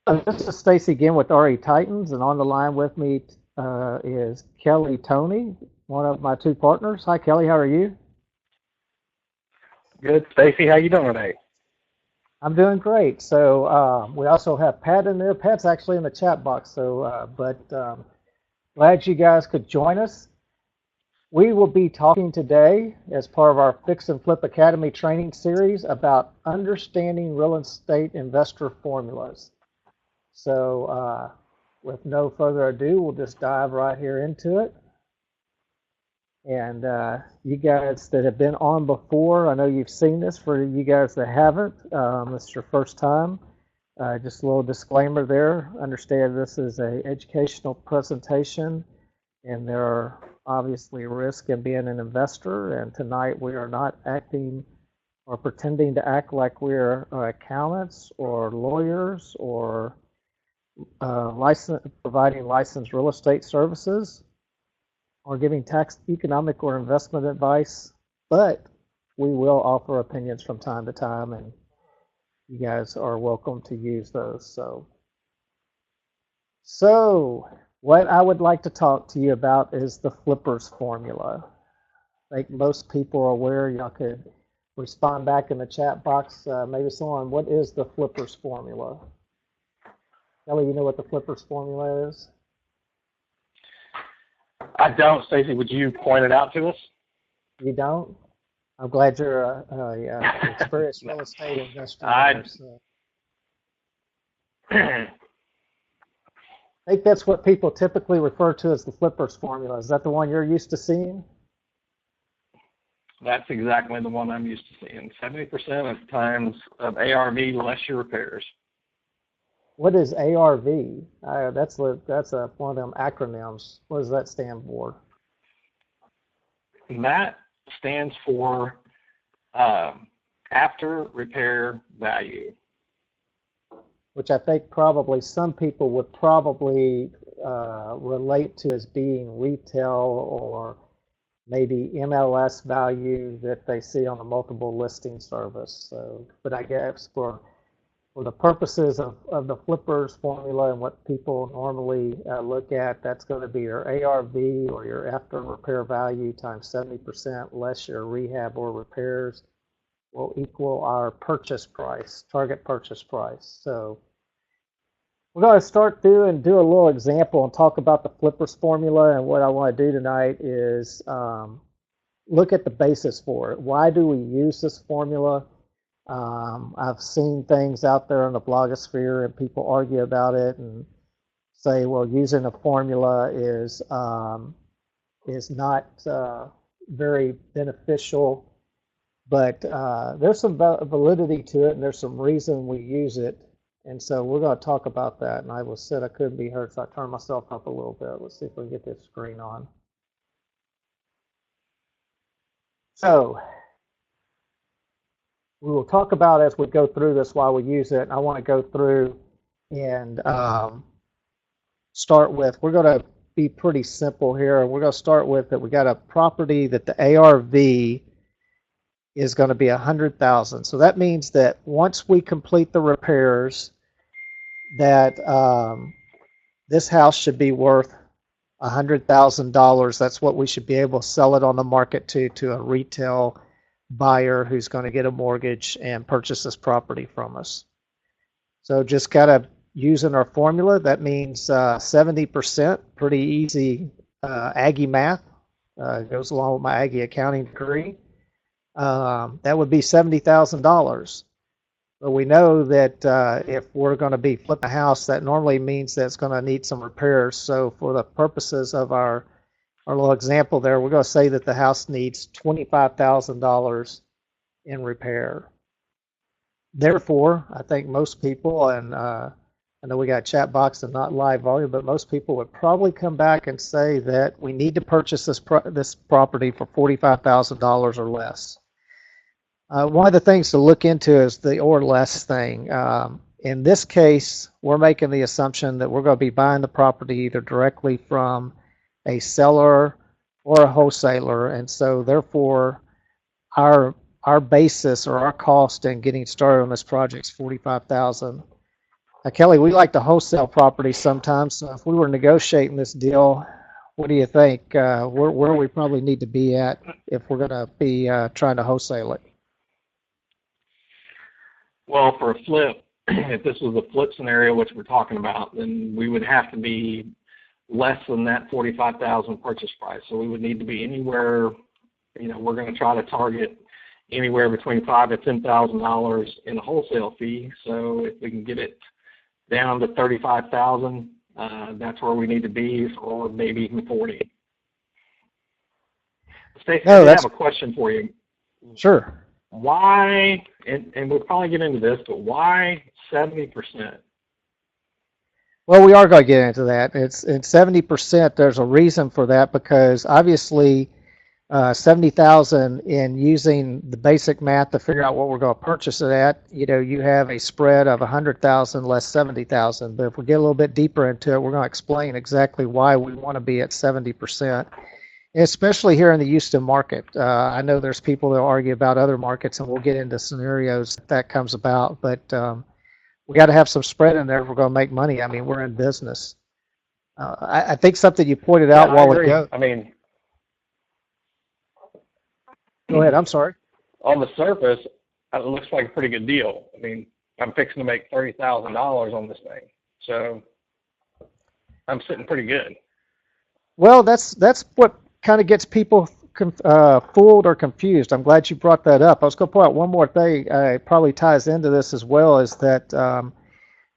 This is Stacy again with RE Titans, and on the line with me is Kelly Tony, one of my two partners. Hi, Kelly. How are you? Good, Stacy. How you doing today? I'm doing great. So we also have Pat in there. Pat's actually in the chat box. So, glad you guys could join us. We will be talking today as part of our Fix and Flip Academy training series about understanding real estate investor formulas. So, with no further ado, we'll just dive right here into it. And you guys that have been on before, I know you've seen this. For you guys that haven't, this is your first time. Just a little disclaimer there. Understand this is an educational presentation, and there are obviously risks in being an investor. And tonight we are not acting or pretending to act like we're accountants or lawyers or providing licensed real estate services or giving tax, economic, or investment advice, but we will offer opinions from time to time, and you guys are welcome to use those. So what I would like to talk to you about is the flippers formula. I think most people are aware. Y'all could respond back in the chat box. Maybe someone, what is the flippers formula? Kelly, you know what the flippers formula is? I don't, Stacy. Would you point it out to us? You don't? I'm glad you're an experienced real estate investor. I think that's what people typically refer to as the flippers formula. Is that the one you're used to seeing? That's exactly the one I'm used to seeing. 70% of times of ARV less your repairs. What is ARV? That's one of them acronyms. What does that stand for? And that stands for after repair value. Which I think probably some people would probably relate to as being retail or maybe MLS value that they see on a multiple listing service. So, but I guess for the purposes of the flippers formula and what people normally look at, that's going to be your ARV or your after repair value times 70% less your rehab or repairs will equal our purchase price, target purchase price. So we're going to start through and do a little example and talk about the flippers formula. And what I want to do tonight is look at the basis for it. Why do we use this formula? I've seen things out there in the blogosphere and people argue about it and say, well, using a formula is not very beneficial, but there's some validity to it and there's some reason we use it. And so we're going to talk about that. And I was said I couldn't be heard, so I turned myself up a little bit. Let's see if we can get this screen on. So we will talk about as we go through this while we use it. I want to go through and start with, we're going to be pretty simple here. We're going to start with that we got a property that the ARV is going to be $100,000. So that means that once we complete the repairs, that this house should be worth $100,000. That's what we should be able to sell it on the market to a retail buyer who's going to get a mortgage and purchase this property from us. So just got to using our formula, that means 70%, pretty easy Aggie math, goes along with my Aggie accounting degree. That would be $70,000. But we know that if we're going to be flipping a house, that normally means that it's going to need some repairs. So for the purposes of our little example there, we're going to say that the house needs $25,000 in repair. Therefore, I think most people, and I know we got chat box and not live volume, but most people would probably come back and say that we need to purchase this property for $45,000 or less. One of the things to look into is the or less thing. In this case, we're making the assumption that we're going to be buying the property either directly from a seller or a wholesaler, and so therefore our basis or our cost in getting started on this project is $45,000. Kelly, we like to wholesale property sometimes. So if we were negotiating this deal, what do you think? Where we probably need to be at if we're going to be trying to wholesale it? Well, for a flip, if this was a flip scenario, which we're talking about, then we would have to be less than that 45,000 purchase price. So we would need to be anywhere, we're going to try to target anywhere between $5,000 to $10,000 in a wholesale fee. So if we can get it down to 35,000, that's where we need to be, or maybe even 40. Stacey, No, I that's have a question for you. sure. Why, and we'll probably get into this, but why 70%? Well, we are going to get into that. It's 70%. There's a reason for that because obviously 70,000 in using the basic math to figure out what we're going to purchase it at, you have a spread of 100,000 less 70,000. But if we get a little bit deeper into it, we're going to explain exactly why we want to be at 70%. Especially here in the Houston market. I know there's people that argue about other markets, and we'll get into scenarios that comes about, but we got to have some spread in there if we're going to make money. I mean, we're in business. I think something you pointed out a while ago. I mean, go ahead. I'm sorry. On the surface, it looks like a pretty good deal. I mean, I'm fixing to make $30,000 on this thing, so I'm sitting pretty good. Well, that's what kind of gets people fooled or confused. I'm glad you brought that up. I was going to point out one more thing. It probably ties into this as well. Is that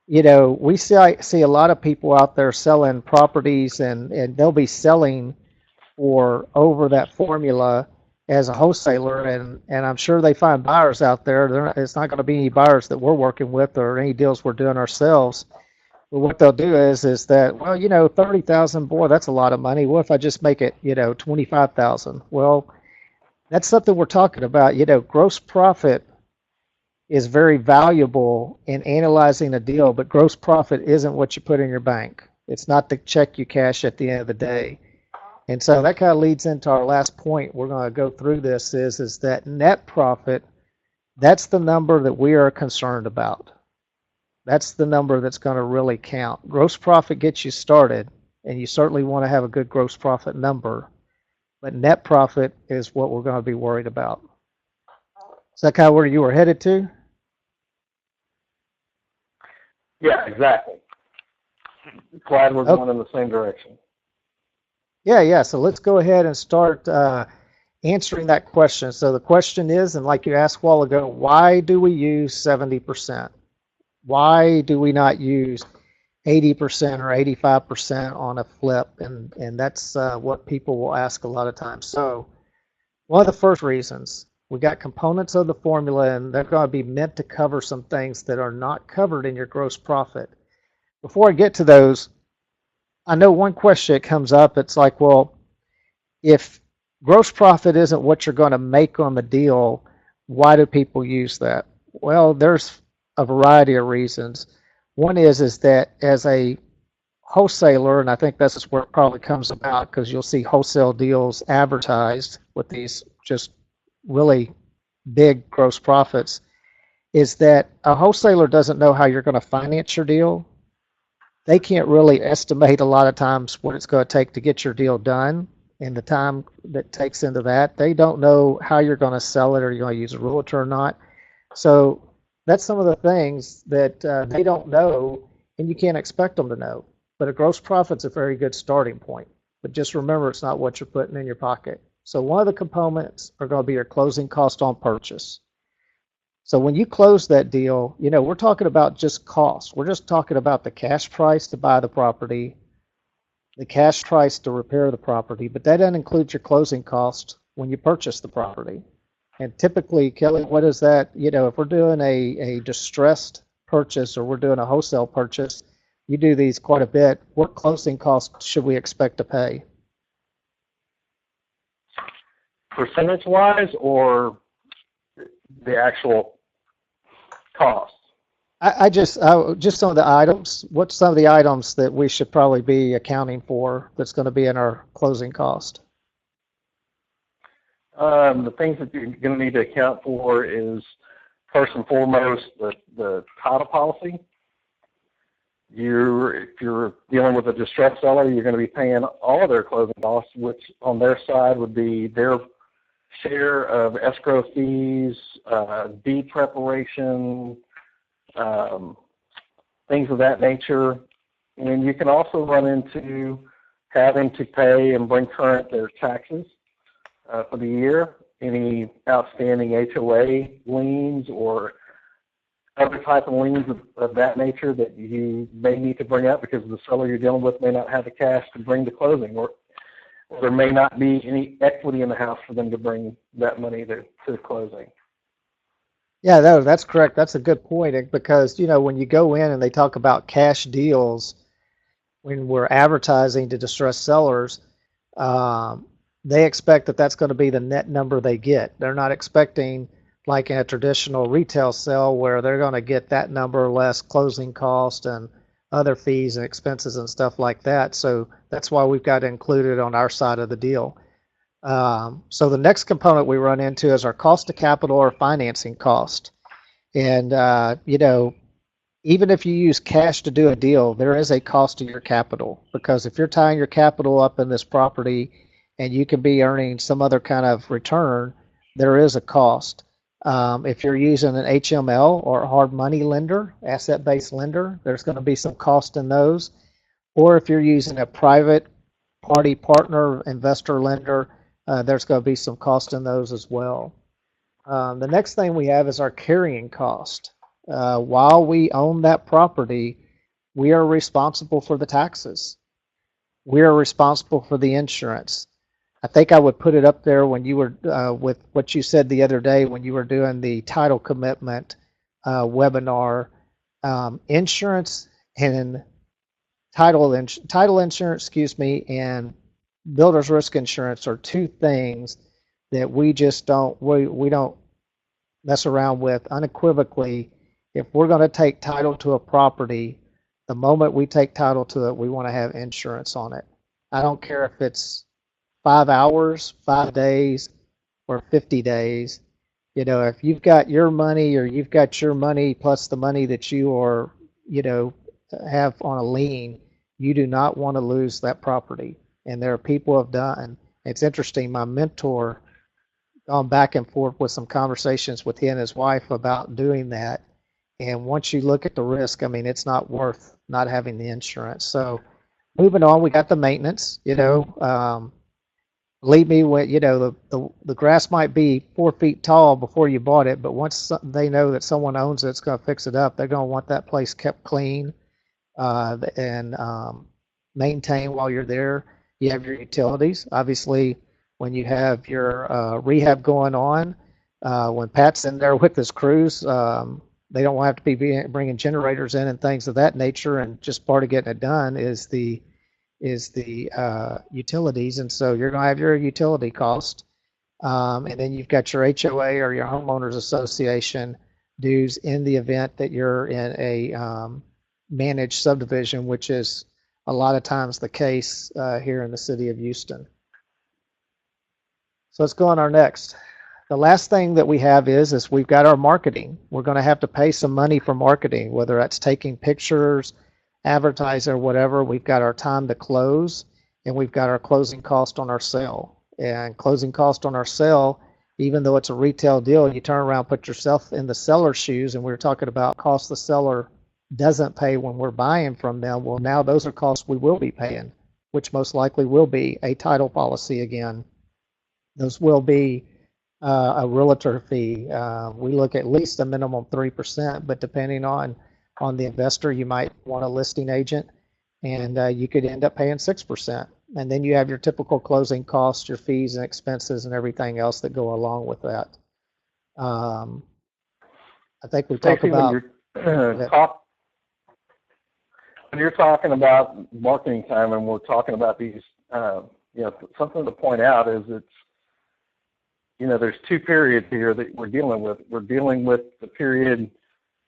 we see a lot of people out there selling properties, and they'll be selling for over that formula as a wholesaler, and I'm sure they find buyers out there. It's not going to be any buyers that we're working with or any deals we're doing ourselves. But what they'll do is that, well, 30,000, boy, that's a lot of money. What if I just make it, 25,000? Well, that's something we're talking about. Gross profit is very valuable in analyzing a deal, but gross profit isn't what you put in your bank. It's not the check you cash at the end of the day. And so that kind of leads into our last point. We're going to go through this is that net profit, that's the number that we are concerned about. That's the number that's going to really count. Gross profit gets you started, and you certainly want to have a good gross profit number, but net profit is what we're going to be worried about. Is that kind of where you were headed to? Yeah, exactly. Glad we're going in the same direction. Yeah. So let's go ahead and start answering that question. So the question is, and like you asked a while ago, why do we use 70%? Why do we not use 80% or 85% on a flip? And that's what people will ask a lot of times. So one of the first reasons, we got components of the formula, and they're going to be meant to cover some things that are not covered in your gross profit. Before I get to those, I know one question that comes up. It's like, well, if gross profit isn't what you're going to make on the deal, why do people use that? Well, there's a variety of reasons. One is that as a wholesaler, and I think this is where it probably comes about, because you'll see wholesale deals advertised with these just really big gross profits, is that a wholesaler doesn't know how you're going to finance your deal. They can't really estimate a lot of times what it's going to take to get your deal done and the time that takes into that. They don't know how you're going to sell it, or you're going to use a realtor or not. So that's some of the things that they don't know, and you can't expect them to know. But a gross profit's a very good starting point. But just remember, it's not what you're putting in your pocket. So one of the components are going to be your closing cost on purchase. So when you close that deal, we're talking about just costs. We're just talking about the cash price to buy the property, the cash price to repair the property, but that doesn't include your closing cost when you purchase the property. And typically, Kelly, what is that? If we're doing a distressed purchase or we're doing a wholesale purchase, you do these quite a bit. What closing costs should we expect to pay? Percentage-wise, or the actual cost? Just some of the items. What's some of the items that we should probably be accounting for that's going to be in our closing cost? The things that you're going to need to account for is, first and foremost, the title policy. if you're dealing with a distressed seller, you're going to be paying all of their closing costs, which on their side would be their share of escrow fees, deed preparation, things of that nature. And you can also run into having to pay and bring current their taxes for the year, any outstanding HOA liens or other type of liens of that nature that you may need to bring up because the seller you're dealing with may not have the cash to bring to closing, or there may not be any equity in the house for them to bring that money to closing. Yeah, no, that's correct. That's a good point because, when you go in and they talk about cash deals, when we're advertising to distressed sellers, they expect that that's going to be the net number they get. They're not expecting, like in a traditional retail sale, where they're going to get that number less closing cost and other fees and expenses and stuff like that. So that's why we've got to include it on our side of the deal. So the next component we run into is our cost of capital or financing cost. And, even if you use cash to do a deal, there is a cost to your capital, because if you're tying your capital up in this property and you can be earning some other kind of return, there is a cost. If you're using an HML or a hard money lender, asset-based lender, there's going to be some cost in those. Or if you're using a private party partner, investor lender, there's going to be some cost in those as well. The next thing we have is our carrying cost. While we own that property, we are responsible for the taxes. We are responsible for the insurance. I think I would put it up there when you were with what you said the other day when you were doing the title commitment webinar. Insurance and title insurance, and builder's risk insurance are two things that we just don't mess around with unequivocally. If we're going to take title to a property, the moment we take title to it, we want to have insurance on it. I don't care if it's 5 hours, 5 days, or 50 days. If you've got your money, or you've got your money plus the money that you are, have on a lien, you do not want to lose that property. And there are people who have done. It's interesting. My mentor, gone back and forth with some conversations with he and his wife about doing that. And once you look at the risk, it's not worth not having the insurance. So moving on, we got the maintenance. Believe me, when the grass might be 4 feet tall before you bought it, but once they know that someone owns it, it's going to fix it up. They're going to want that place kept clean and maintained while you're there. You have your utilities. Obviously, when you have your rehab going on, when Pat's in there with his crews, they don't have to be bringing generators in and things of that nature. And just part of getting it done is the utilities, and so you're going to have your utility cost, and then you've got your HOA or your homeowners association dues in the event that you're in a managed subdivision, which is a lot of times the case here in the city of Houston. So let's go on our next. The last thing that we have is we've got our marketing. We're going to have to pay some money for marketing, whether that's taking pictures, advertise, or whatever. We've got our time to close, and we've got our closing cost on our sale. And closing cost on our sale, even though it's a retail deal, you turn around, put yourself in the seller's shoes, and we were talking about costs the seller doesn't pay when we're buying from them. Well, now those are costs we will be paying, which most likely will be a title policy again. Those will be a realtor fee. We look at least a minimum 3%, but depending on the investor, you might want a listing agent, and you could end up paying 6%. And then you have your typical closing costs, your fees and expenses, and everything else that go along with that. I think we talked about when you're talking about marketing time, and we're talking about these, something to point out is there's two periods here that we're dealing with. We're dealing with the period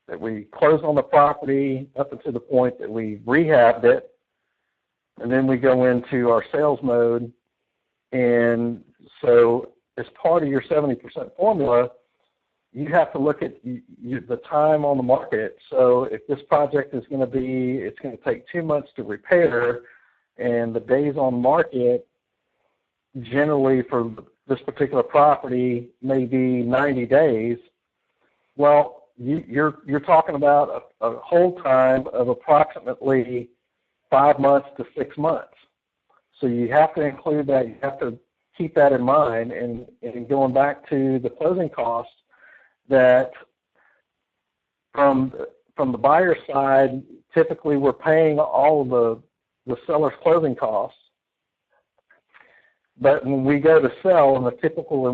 that we close on the property up until the point that we rehabbed it, and then we go into our sales mode. And so as part of your 70% formula, you have to look at the time on the market. So if this project is going to be, it's going to take 2 months to repair, and the days on market generally for this particular property may be 90 days. Well, you're talking about a hold time of approximately 5 months to 6 months. So you have to include that. You have to keep that in mind. And going back to the closing costs, that from the buyer side, typically we're paying all of the seller's closing costs. But when we go to sell, and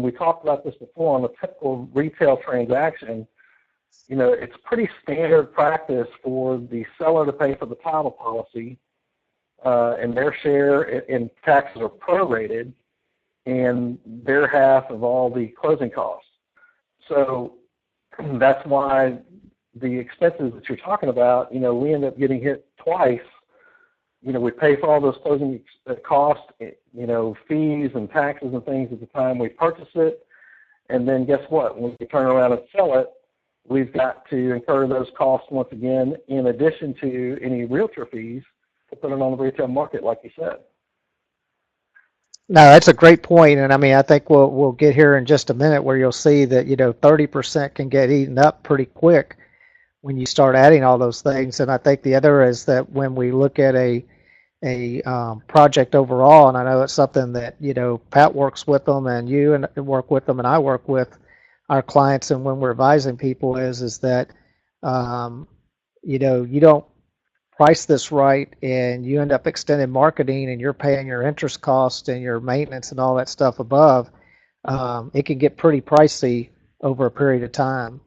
we talked about this before, on a typical retail transaction, you know, it's pretty standard practice for the seller to pay for the title policy, and their share in taxes are prorated, and their half of all the closing costs. So that's why the expenses that you're talking about, you know, we end up getting hit twice. You know, we pay for all those closing costs, you know, fees and taxes and things at the time we purchase it. And then guess what? When we turn around and sell it, we've got to incur those costs once again, in addition to any realtor fees to put it on the retail market, like you said. No, that's a great point, and I mean, I think we'll get here in just a minute where you'll see that, you know, 30% can get eaten up pretty quick when you start adding all those things. And I think the other is that when we look at a project overall, and I know it's something that, you know, Pat works with them, and you and work with them, and I work with our clients, and when we're advising people is that you know, you don't price this right and you end up extending marketing and you're paying your interest cost and your maintenance and all that stuff above, it can get pretty pricey over a period of time.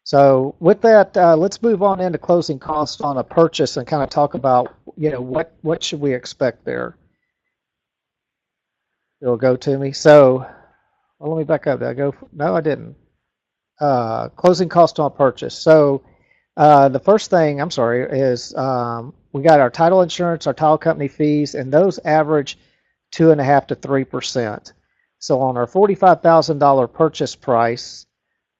So with that, let's move on into closing costs on a purchase and kind of talk about, you know, what should we expect there. It'll go to me. So well, let me back up. Did I go? No, I didn't. Closing cost on purchase. So the first thing, I'm sorry, is we got our title insurance, our title company fees, and those average 2.5% to 3%. So on our $45,000 purchase price,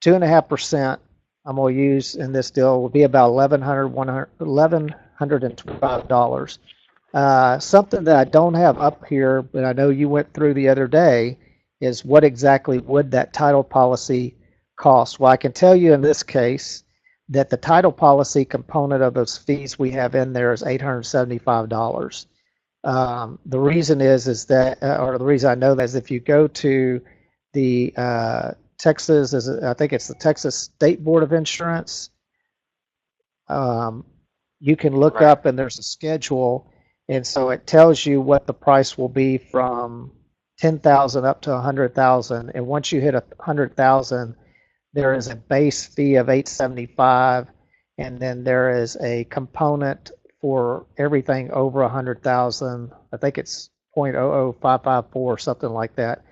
2.5%, I'm going to use in this deal will be about $1,125. Something that I don't have up here, but I know you went through the other day, is what exactly would that title policy cost? Well, I can tell you in this case that the title policy component of those fees we have in there is $875. The reason is that, or the reason I know that is if you go to the Texas, I think it's the Texas State Board of Insurance, you can look Right. up and there's a schedule, and so it tells you what the price will be from 10,000 up to 100,000, and once you hit 100,000, there is a base fee of $875, and then there is a component for everything over 100,000. I think it's 0.00554 or something like that.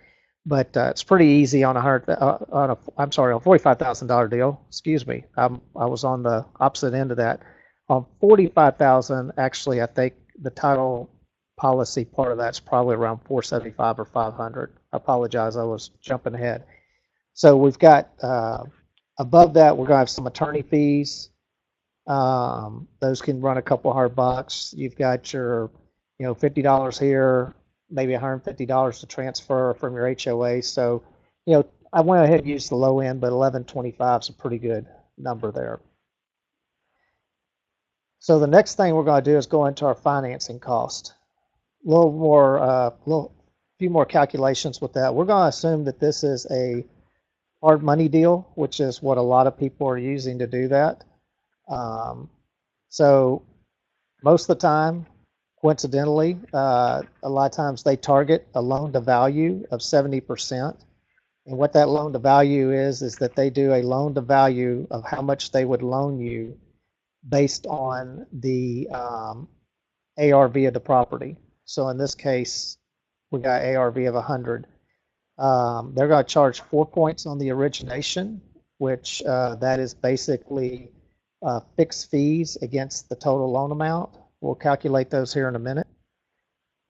But it's pretty easy on a $45,000 deal. Excuse me, I was on the opposite end of that. On 45,000, actually, I think the title policy part of that's probably around 475 or 500. I apologize, I was jumping ahead. So we've got above that, we're going to have some attorney fees. Those can run a couple $100. You've got your, you know, $50 here, maybe $150 to transfer from your HOA. So, you know, I went ahead and used the low end, but 1125 is a pretty good number there. So the next thing we're going to do is go into our financing cost. A little more, few more calculations with that. We're going to assume that this is a hard money deal, which is what a lot of people are using to do that. So most of the time, coincidentally, a lot of times they target a loan to value of 70%. And what that loan to value is that they do a loan to value of how much they would loan you based on the ARV of the property. So in this case, we got ARV of 100. They're going to charge 4 points on the origination, which that is basically fixed fees against the total loan amount. We'll calculate those here in a minute.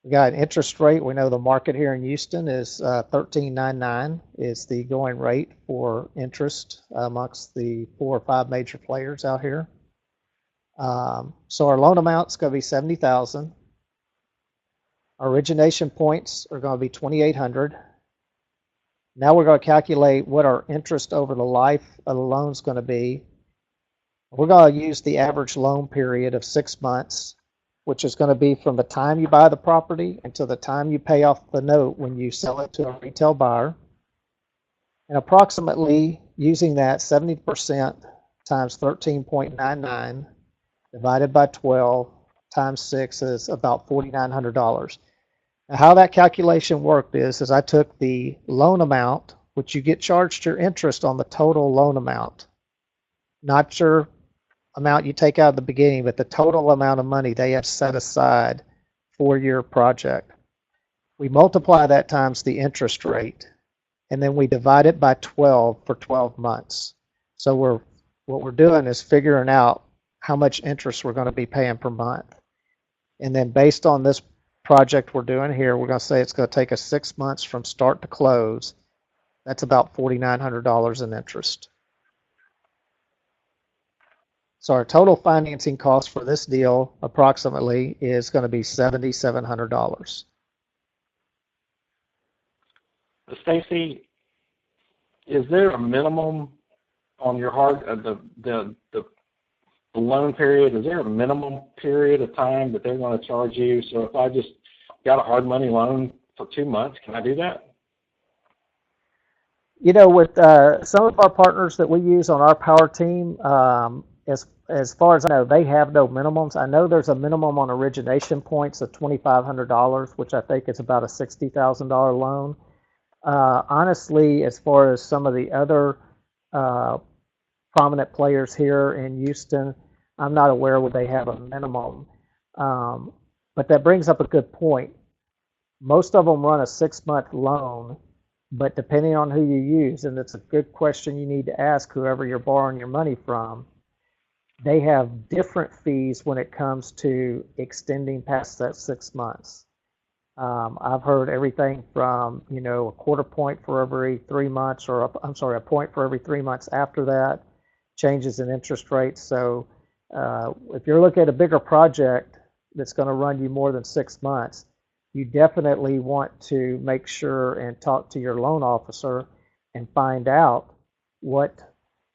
We got an interest rate. We know the market here in Houston is 13.99 is the going rate for interest amongst the 4 or 5 major players out here. So our loan amount is going to be 70,000. Our origination points are going to be 2,800. Now we're going to calculate what our interest over the life of the loan is going to be. We're going to use the average loan period of 6 months, which is going to be from the time you buy the property until the time you pay off the note when you sell it to a retail buyer. And approximately using that 70% times 13.99 divided by 12 times 6 is about $4,900. Now, how that calculation worked is I took the loan amount, which you get charged your interest on the total loan amount, not your amount you take out at the beginning, but the total amount of money they have set aside for your project. We multiply that times the interest rate, and then we divide it by 12 for 12 months. So what we're doing is figuring out how much interest we're going to be paying per month. And then based on this project we're doing here, we're going to say it's going to take us 6 months from start to close. That's about $4,900 in interest. So our total financing cost for this deal approximately is going to be $7,700. Stacy, is there a minimum on your the loan period? Is there a minimum period of time that they're going to charge you? So if I just got a hard money loan for 2 months, can I do that? You know, with some of our partners that we use on our power team, as far as I know, they have no minimums. I know there's a minimum on origination points of $2,500, which I think is about a $60,000 loan. Honestly, as far as some of the other prominent players here in Houston, I'm not aware whether they have a minimum. But that brings up a good point. Most of them run a 6-month loan, but depending on who you use, and it's a good question you need to ask whoever you're borrowing your money from, they have different fees when it comes to extending past that 6 months. I've heard everything from, you know, a quarter point for every 3 months, or a point for every 3 months after that, changes in interest rates. So if you're looking at a bigger project that's going to run you more than 6 months, you definitely want to make sure and talk to your loan officer and find out what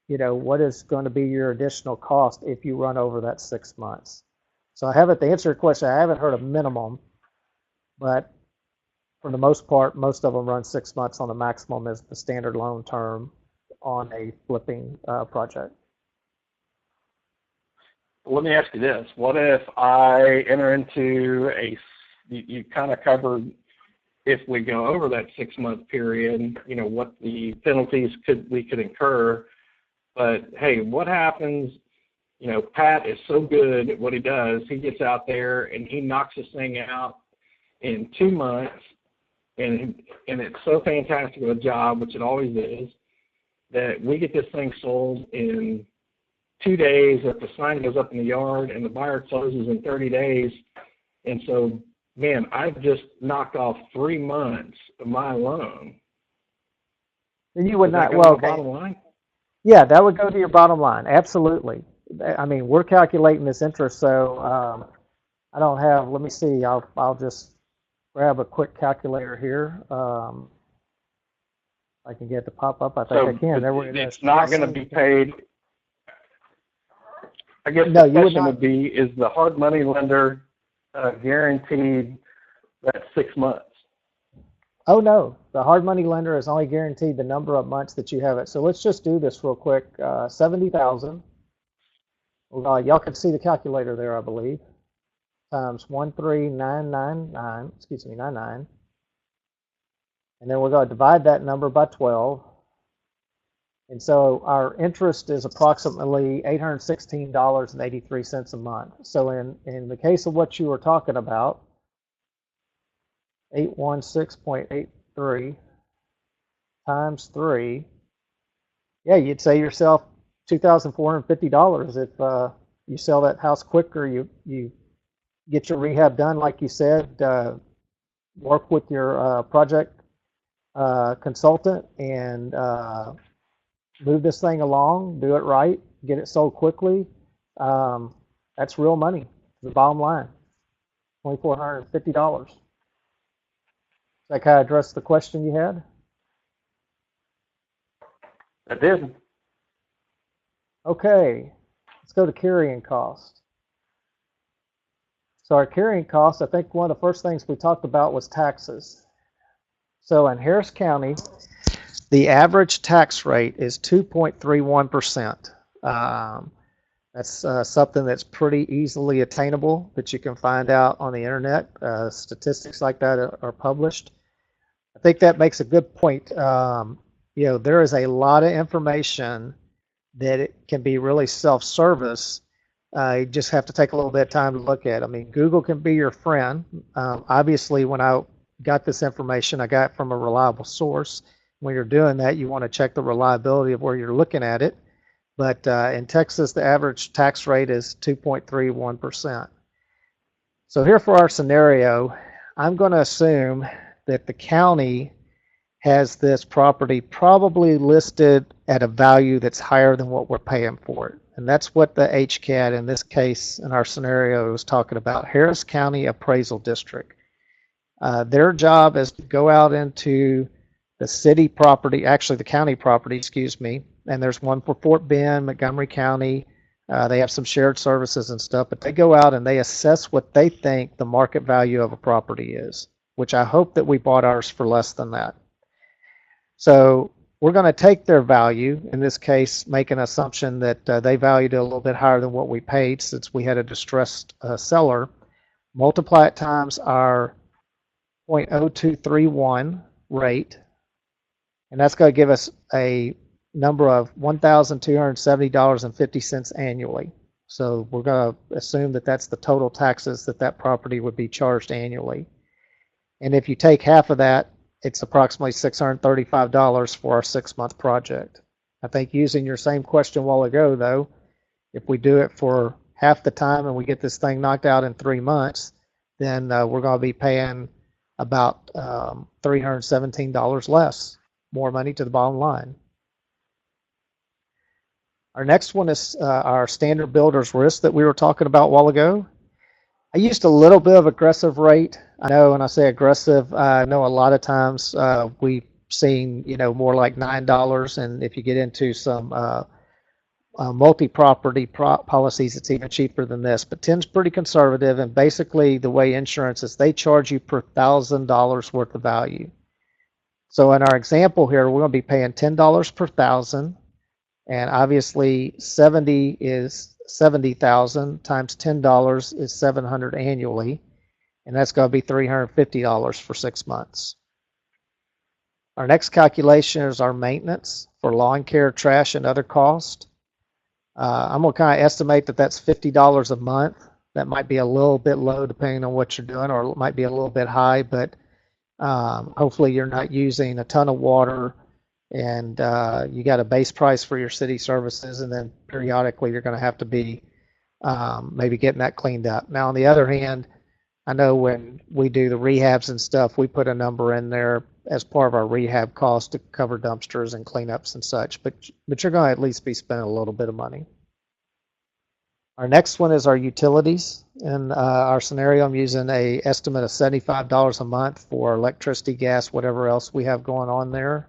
is going to be your additional cost if you run over that 6 months. So to answer your question, I haven't heard of minimum, but for the most part, most of them run 6 months on the maximum as the standard loan term on a flipping project. Let me ask you this. What if I enter into you kind of covered if we go over that 6 month period, you know, what the penalties we could incur. But hey, what happens, you know, Pat is so good at what he does, he gets out there and he knocks this thing out in 2 months, and it's so fantastic of a job, which it always is, that we get this thing sold in 2 days, that the sign goes up in the yard and the buyer closes in 30 days. And so, man, I've just knocked off 3 months of my loan. And you would not, well, well, okay. Bottom line? Yeah, that would go to your bottom line. Absolutely. I mean, we're calculating this interest, so I don't have, let me see, I'll just grab a quick calculator here. I can get it to pop up. I think I can. It's not going to be paid. I guess the question would be, is the hard money lender guaranteed that 6 months? Oh, no. The hard money lender is only guaranteed the number of months that you have it. So let's just do this real quick. 70,000. Y'all can see the calculator there, I believe. Times 13999, and then we're going to divide that number by 12. And so our interest is approximately $816.83 a month. So in the case of what you were talking about, 816.83 times 3, yeah, you'd save yourself $2,450 if you sell that house quicker. You get your rehab done, like you said, work with your project consultant and move this thing along, do it right, get it sold quickly. That's real money. The bottom line, $2,450. Does that kind of address the question you had? I did. Okay, let's go to carrying cost. So our carrying costs, I think one of the first things we talked about was taxes. So in Harris County, the average tax rate is 2.31%. That's something that's pretty easily attainable that you can find out on the internet. Statistics like that are published. I think that makes a good point. There is a lot of information that it can be really self-service. You just have to take a little bit of time to look at it. I mean, Google can be your friend. Obviously, when I got this information, I got it from a reliable source. When you're doing that, you want to check the reliability of where you're looking at it. But in Texas, the average tax rate is 2.31%. So here for our scenario, I'm going to assume that the county has this property probably listed at a value that's higher than what we're paying for it. And that's what the HCAD in this case, in our scenario, was talking about, Harris County Appraisal District. Their job is to go out into the city property, actually the county property, excuse me, and there's one for Fort Bend, Montgomery County. They have some shared services and stuff, but they go out and they assess what they think the market value of a property is, which I hope that we bought ours for less than that. So we're going to take their value, in this case, make an assumption that they valued it a little bit higher than what we paid since we had a distressed seller, multiply it times our 0.0231 rate, and that's going to give us a number of $1,270.50 annually. So we're going to assume that that's the total taxes that property would be charged annually. And if you take half of that, it's approximately $635 for our 6-month project. I think using your same question a while ago, though, if we do it for half the time and we get this thing knocked out in 3 months, then we're going to be paying about $317 less, more money to the bottom line. Our next one is our standard builder's risk that we were talking about a while ago. I used a little bit of aggressive rate. I know when I say aggressive, I know a lot of times we've seen, more like $9. And if you get into some multi-property policies, it's even cheaper than this. But 10's pretty conservative. And basically the way insurance is, they charge you per $1,000 worth of value. So in our example here, we're going to be paying $10 per 1,000. And obviously 70 is 70,000 times $10 is 700 annually, and that's going to be $350 for 6 months. Our next calculation is our maintenance for lawn care, trash, and other costs. I'm going to kind of estimate that that's $50 a month. That might be a little bit low depending on what you're doing, or it might be a little bit high, but hopefully you're not using a ton of water, and you got a base price for your city services, and then periodically you're going to have to be maybe getting that cleaned up. Now, on the other hand, I know when we do the rehabs and stuff, we put a number in there as part of our rehab cost to cover dumpsters and cleanups and such, but you're going to at least be spending a little bit of money. Our next one is our utilities. In our scenario, I'm using a estimate of $75 a month for electricity, gas, whatever else we have going on there.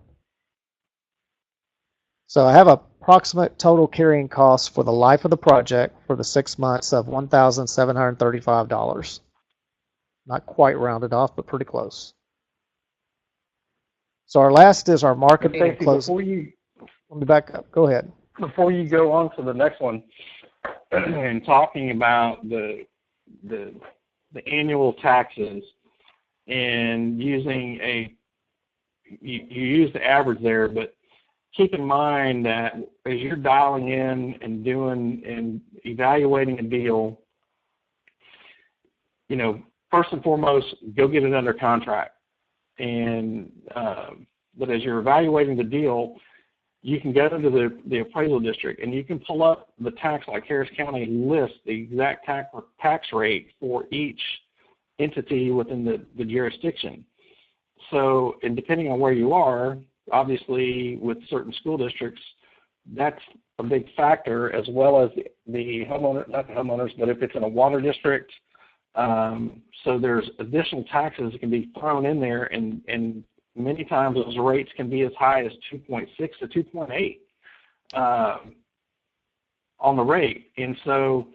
So I have an approximate total carrying cost for the life of the project for the 6 months of $1,735. Not quite rounded off, but pretty close. So our last is our marketing and closing. Let me back up. Go ahead. Before you go on to the next one, and talking about the annual taxes and using you use the average there, but keep in mind that as you're dialing in and doing and evaluating a deal, first and foremost, go get it under contract. And but as you're evaluating the deal, you can go into the appraisal district and you can pull up the tax, like Harris County lists the exact tax rate for each entity within the jurisdiction. So, and depending on where you are, obviously with certain school districts, that's a big factor, as well as the homeowner, not the homeowners, but if it's in a water district, so there's additional taxes that can be thrown in there, and many times those rates can be as high as 2.6 to 2.8 on the rate. And so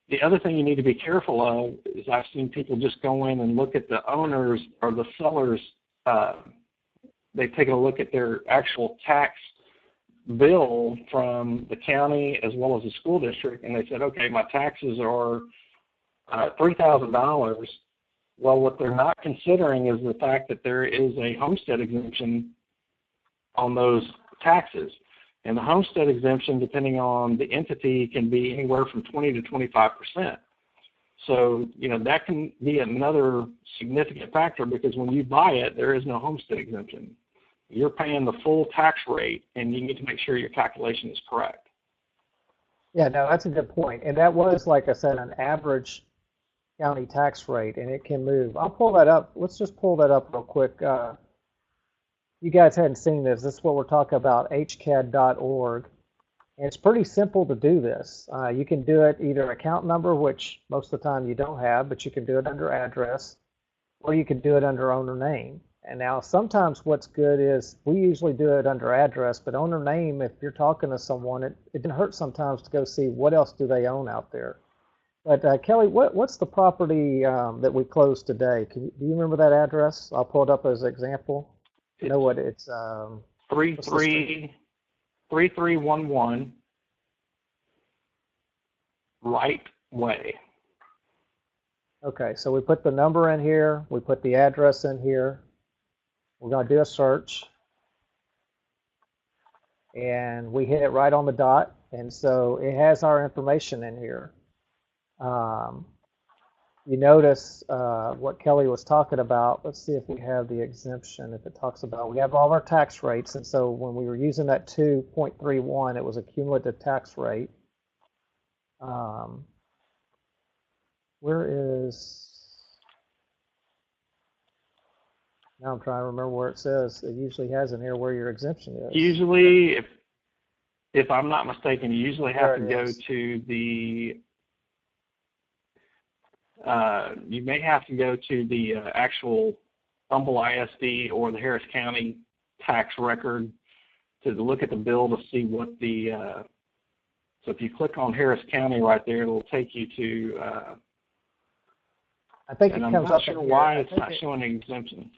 the other thing you need to be careful of is I've seen people just go in and look at the owners or the sellers. They've taken a look at their actual tax bill from the county as well as the school district, and they said, okay, my taxes are $3,000. Well, what they're not considering is the fact that there is a homestead exemption on those taxes. And the homestead exemption, depending on the entity, can be anywhere from 20 to 25%. So, that can be another significant factor, because when you buy it, there is no homestead exemption. You're paying the full tax rate, and you need to make sure your calculation is correct. Yeah, no, that's a good point. And that was, like I said, an average county tax rate, and it can move. I'll pull that up. Let's just pull that up real quick. You guys hadn't seen this. This is what we're talking about, hcad.org. And it's pretty simple to do this. You can do it either account number, which most of the time you don't have, but you can do it under address, or you can do it under owner name. And now sometimes what's good is we usually do it under address, but owner name, if you're talking to someone, it doesn't hurt sometimes to go see what else do they own out there. But Kelly, what's the property that we closed today? Do you remember that address? I'll pull it up as an example. You know what it's 3311 Right Way. Okay, so we put the number in here, we put the address in here. We're going to do a search, and we hit it right on the dot, and so it has our information in here. You notice what Kelly was talking about. Let's see if we have the exemption. If it talks about, we have all our tax rates, and so when we were using that 2.31, it was a cumulative tax rate. Where is? Now I'm trying to remember where it says. It usually has in here where your exemption is. Usually, if I'm not mistaken, you usually have to go to the. You may have to go to the actual Humble ISD or the Harris County tax record to look at the bill to see what the. So if you click on Harris County right there, it'll take you to. I think it I'm comes not up. sure why it's not showing an exemption.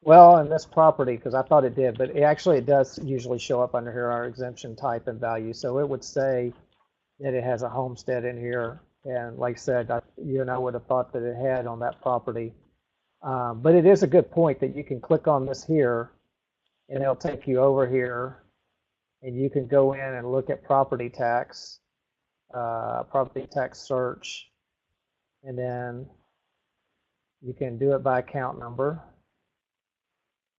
Well, in this property, because I thought it did, but it does usually show up under here, our exemption type and value. So it would say that it has a homestead in here. And like I said, you and I would have thought that it had on that property. But it is a good point that you can click on this here, and it'll take you over here, and you can go in and look at property tax search, and then you can do it by account number.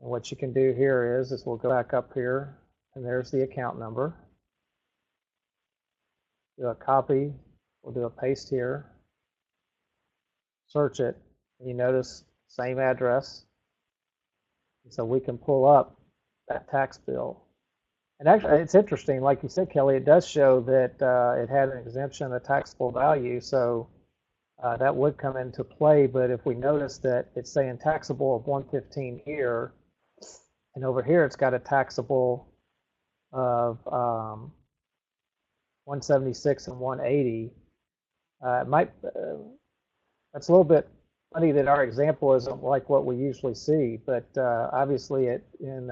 And what you can do here is we'll go back up here, and there's the account number. Do a copy, we'll do a paste here, search it, and you notice same address. And so we can pull up that tax bill. And actually, it's interesting, like you said, Kelly, it does show that it had an exemption of taxable value, so that would come into play. But if we notice that it's saying taxable of 115 here, and over here it's got a taxable of 176 and 180. It might. That's a little bit funny that our example isn't like what we usually see, but obviously in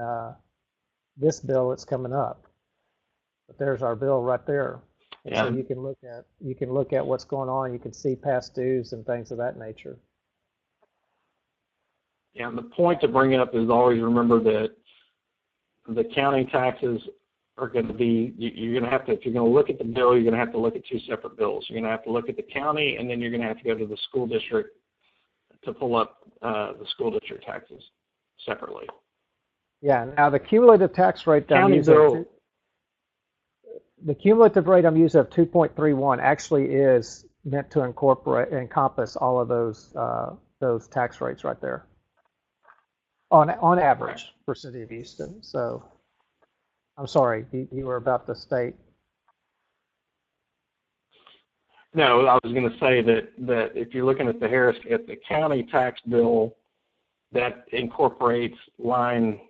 this bill it's coming up. But there's our bill right there. And Yeah. so you can look at what's going on. You can see past dues and things of that nature. Yeah, and the point to bring up is always remember that the county taxes are going to be, you're going to have to, if you're going to look at the bill, you're going to have to look at two separate bills. You're going to have to look at the county, and then you're going to have to go to the school district to pull up the school district taxes separately. Yeah, now the cumulative tax rate that I'm using, the cumulative rate I'm using of 2.31 actually is meant to encompass all of those those tax rates right there on average for City of Houston. So I'm sorry, you were about to state. No, I was going to say that if you're looking at the county tax bill, that incorporates line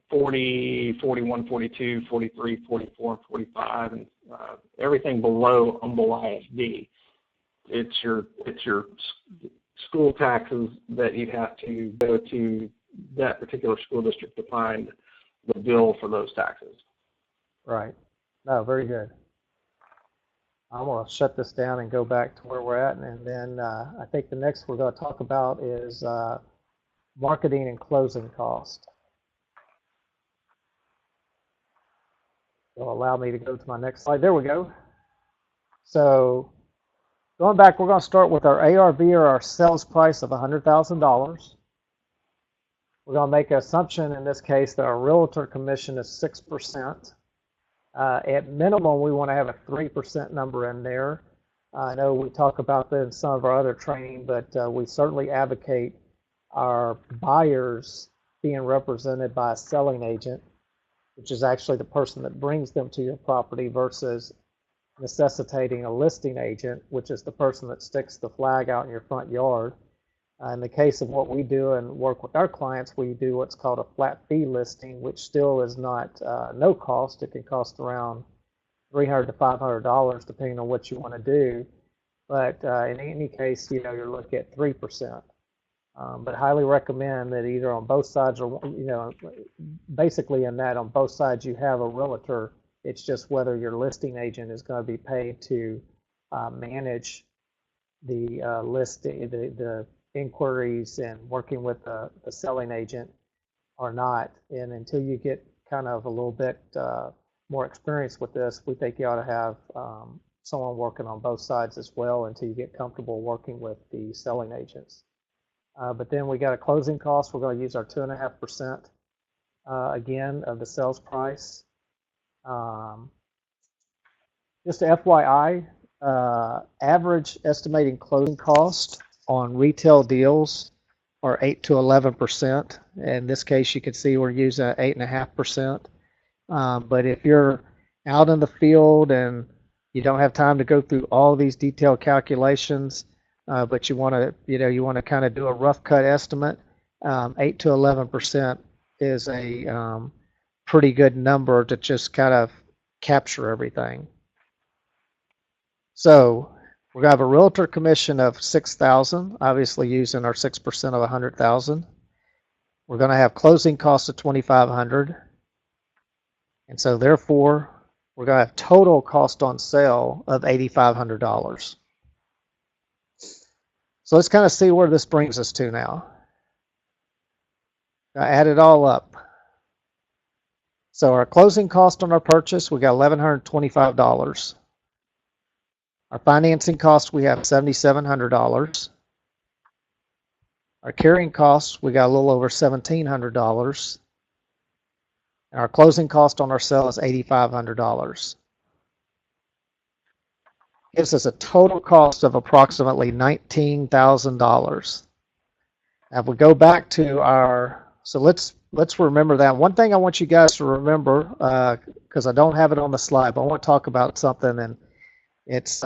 40, 41, 42, 43, 44, and 45, and everything below humble ISD. It's your school taxes that you'd have to go to that particular school district to find the bill for those taxes. Right. No, very good. I'm going to shut this down and go back to where we're at, and then I think the next we're going to talk about is marketing and closing cost. It'll allow me to go to my next slide. There we go. So going back, we're going to start with our ARV, or our sales price, of $100,000. We're going to make an assumption in this case that our realtor commission is 6%. At minimum, we want to have a 3% number in there. I know we talk about that in some of our other training, but we certainly advocate our buyers being represented by a selling agent, which is actually the person that brings them to your property, versus necessitating a listing agent, which is the person that sticks the flag out in your front yard. In the case of what we do and work with our clients, we do what's called a flat fee listing, which still is not no cost. It can cost around $300 to $500 depending on what you want to do. But in any case, you're looking at 3%. But highly recommend that either on both sides, or basically in that on both sides you have a realtor. It's just whether your listing agent is going to be paid to manage the listing, the inquiries and working with the selling agent or not. And until you get kind of a little bit more experience with this, we think you ought to have someone working on both sides as well until you get comfortable working with the selling agents. But then we got a closing cost. We're going to use our 2.5% again of the sales price. Just FYI, average estimating closing cost on retail deals are 8 to 11%. In this case, you can see we're using 8.5%. But if you're out in the field and you don't have time to go through all these detailed calculations, but you want to kind of do a rough cut estimate, 8 to 11% is a pretty good number to just kind of capture everything. So we're going to have a realtor commission of $6,000, obviously using our 6% of $100,000. We're going to have closing costs of $2,500, and so therefore we're going to have total cost on sale of $8,500. So let's kind of see where this brings us to now. I add it all up. So our closing cost on our purchase, we got $1,125. Our financing cost, we have $7,700. Our carrying costs, we got a little over $1,700. And our closing cost on our sale is $8,500. Gives us a total cost of approximately $19,000. Now if we go back to our, so let's remember that. One thing I want you guys to remember, because I don't have it on the slide, but I want to talk about something, and it's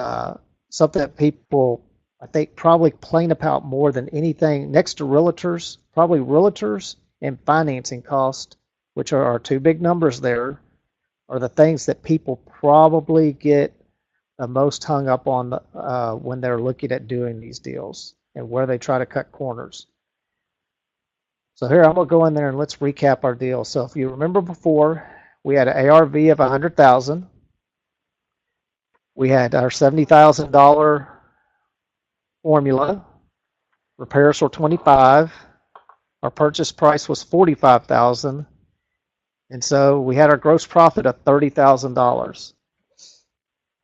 something that people, I think, probably complain about more than anything next to realtors, probably realtors and financing cost, which are our two big numbers there, are the things that people probably get the most hung up on when they're looking at doing these deals and where they try to cut corners. So here I'm going to go in there and let's recap our deal. So if you remember before, we had an ARV of $100,000. We had our $70,000 formula. Repairs were $25,000. Our purchase price was $45,000. And so we had our gross profit of $30,000.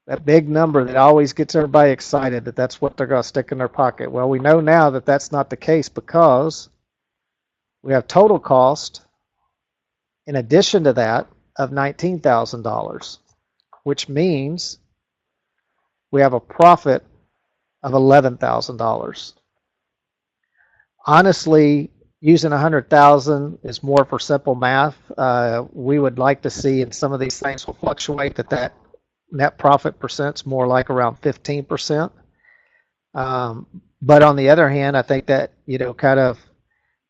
That big number that always gets everybody excited that that's what they're going to stick in their pocket. Well, we know now that that's not the case, because we have total cost in addition to that of $19,000, which means we have a profit of $11,000. honestly, using 100,000 is more for simple math. We would like to see, and some of these things will fluctuate, that net profit percent's more like around 15%. But on the other hand, I think that, kind of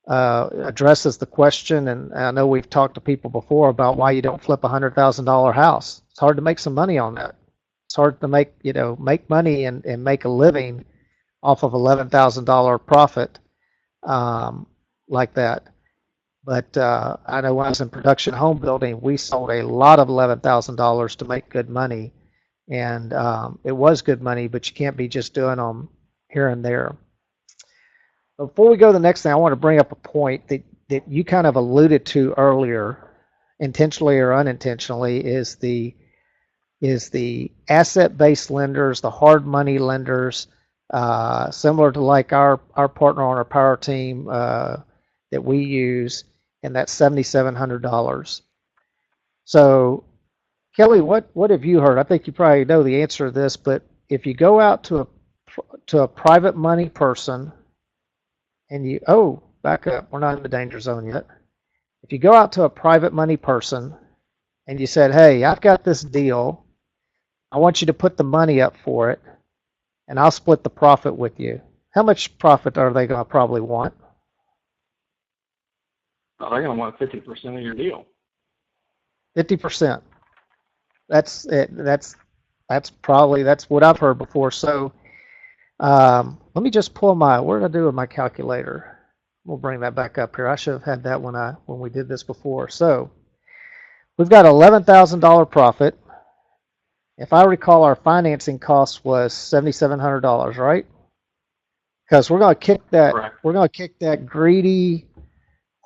addresses the question, and I know we've talked to people before about why you don't flip a $100,000 house. It's hard to make some money on that. It's hard to make money and make a living off of $11,000 profit like that. But I know when I was in production home building, we sold a lot of $11,000 to make good money, and it was good money, but you can't be just doing them here and there. Before we go to the next thing, I want to bring up a point that you kind of alluded to earlier, intentionally or unintentionally, is the asset-based lenders, the hard money lenders, similar to like our partner on our power team that we use, and that's $7,700. So, Kelly, what have you heard? I think you probably know the answer to this, but if you go out to a private money person, and back up, we're not in the danger zone yet. If you go out to a private money person and you said, hey, I've got this deal, I want you to put the money up for it, and I'll split the profit with you. How much profit are they going to probably want? Oh, they're going to want 50% of your deal. 50%. That's it. That's what I've heard before. So let me just pull what did I do with my calculator? We'll bring that back up here. I should have had that when we did this before. So we've got $11,000 profit. If I recall, our financing cost was $7,700, right? Because we're going to kick that. Correct. We're going to kick that greedy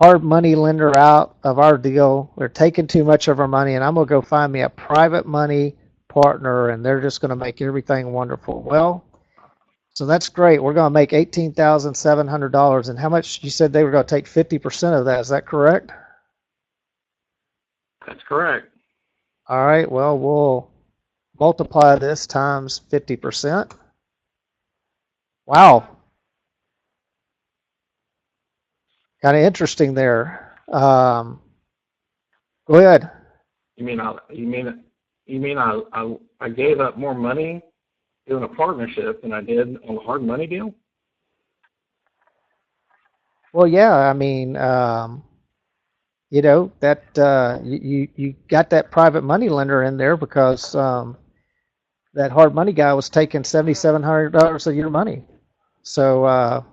hard money lender out of our deal. They're taking too much of our money, and I'm going to go find me a private money partner, and they're just going to make everything wonderful. Well, so that's great. We're going to make $18,700. And how much? You said they were going to take 50% of that. Is that correct? That's correct. All right. Well, we'll multiply this times 50%. Wow. Kind of interesting there. Go ahead. You mean I gave up more money doing a partnership than I did on the hard money deal? Well, yeah. I mean, that you got that private money lender in there because that hard money guy was taking $7,700 of your money. So,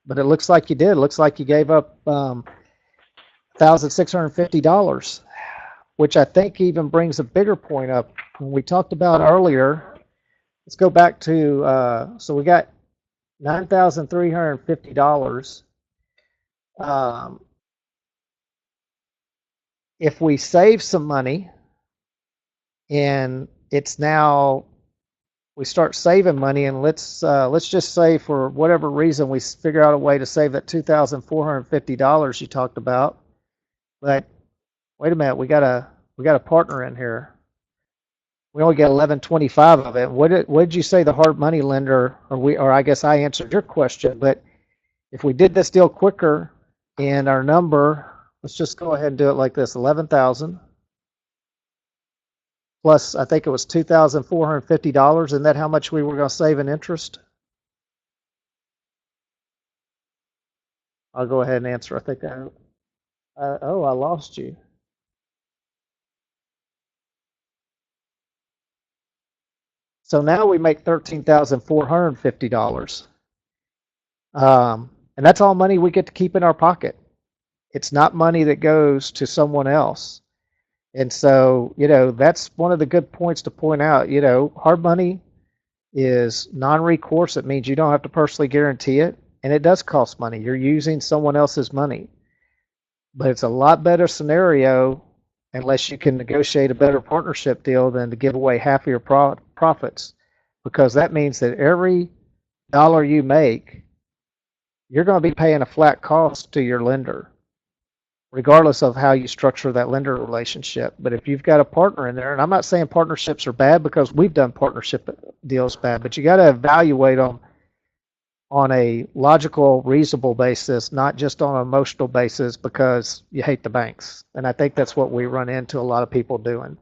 but it looks like you did. It looks like you gave up $1,650, which I think even brings a bigger point up. When we talked about earlier, let's go back to, so we got $9,350. If we save some money and it's now, we start saving money, and let's just say for whatever reason we figure out a way to save that $2,450 you talked about. But wait a minute, we got a partner in here. We only get $1,125 of it. What did you say the hard money lender, or I guess I answered your question, but if we did this deal quicker and our number, let's just go ahead and do it like this, 11,000 plus, I think it was $2,450. Isn't that how much we were going to save in interest? I'll go ahead and answer. I think I lost you. So now we make $13,450. And that's all money we get to keep in our pocket. It's not money that goes to someone else. And so, that's one of the good points to point out. Hard money is non-recourse. It means you don't have to personally guarantee it, and it does cost money. You're using someone else's money. But it's a lot better scenario, unless you can negotiate a better partnership deal, than to give away half of your profits, because that means that every dollar you make, you're going to be paying a flat cost to your lender, regardless of how you structure that lender relationship. But if you've got a partner in there, and I'm not saying partnerships are bad, because we've done partnership deals bad, but you got to evaluate them on a logical, reasonable basis, not just on an emotional basis because you hate the banks. And I think that's what we run into a lot of people doing.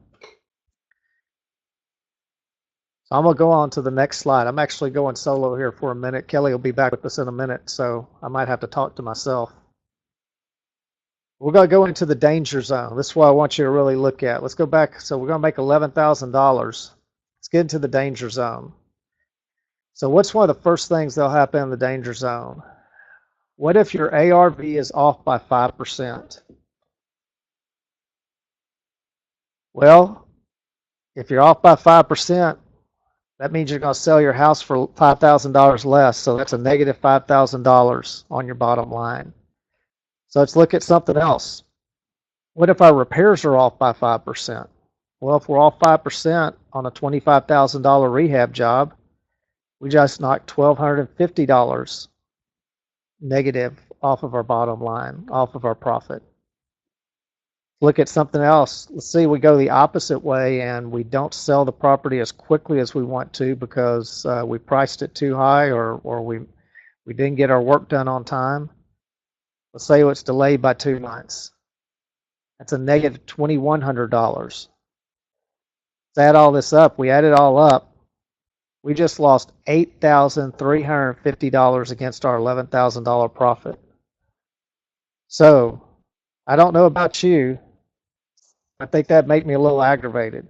So I'm going to go on to the next slide. I'm actually going solo here for a minute. Kelly will be back with us in a minute, so I might have to talk to myself. We're going to go into the danger zone. This is what I want you to really look at. Let's go back. So we're going to make $11,000. Let's get into the danger zone. So what's one of the first things that'll happen in the danger zone? What if your ARV is off by 5%? Well, if you're off by 5%, that means you're going to sell your house for $5,000 less. So that's a negative $5,000 on your bottom line. So let's look at something else. What if our repairs are off by 5%? Well, if we're off 5% on a $25,000 rehab job, we just knocked $1,250 negative off of our bottom line, off of our profit. Look at something else. Let's see, we go the opposite way and we don't sell the property as quickly as we want to because we priced it too high or we didn't get our work done on time. Let's say it's delayed by 2 months. That's a negative $2,100. Let's add all this up. We add it all up. We just lost $8,350 against our $11,000 profit. So I don't know about you. I think that made me a little aggravated.